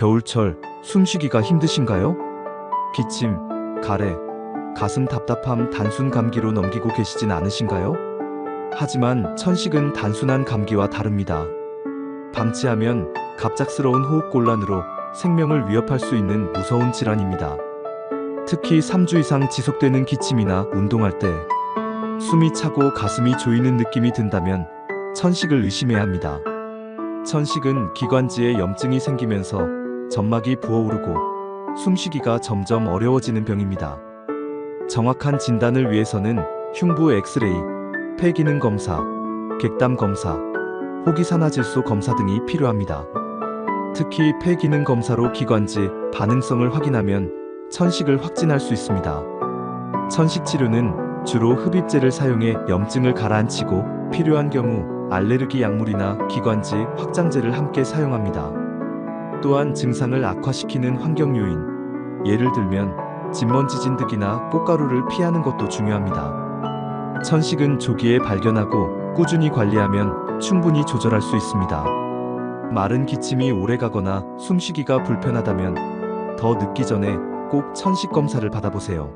겨울철 숨쉬기가 힘드신가요? 기침, 가래, 가슴 답답함 단순 감기로 넘기고 계시진 않으신가요? 하지만 천식은 단순한 감기와 다릅니다. 방치하면 갑작스러운 호흡곤란으로 생명을 위협할 수 있는 무서운 질환입니다. 특히 3주 이상 지속되는 기침이나 운동할 때 숨이 차고 가슴이 조이는 느낌이 든다면 천식을 의심해야 합니다. 천식은 기관지에 염증이 생기면서 점막이 부어오르고 숨쉬기가 점점 어려워지는 병입니다. 정확한 진단을 위해서는 흉부 엑스레이, 폐 기능 검사, 객담 검사, 호기산화질소 검사 등이 필요합니다. 특히 폐 기능 검사로 기관지 반응성을 확인하면 천식을 확진할 수 있습니다. 천식 치료는 주로 흡입제를 사용해 염증을 가라앉히고 필요한 경우 알레르기 약물이나 기관지 확장제를 함께 사용합니다. 또한 증상을 악화시키는 환경 요인, 예를 들면 진먼지 진드기나 꽃가루를 피하는 것도 중요합니다. 천식은 조기에 발견하고 꾸준히 관리하면 충분히 조절할 수 있습니다. 마른 기침이 오래가거나 숨쉬기가 불편하다면 더 늦기 전에 꼭 천식 검사를 받아보세요.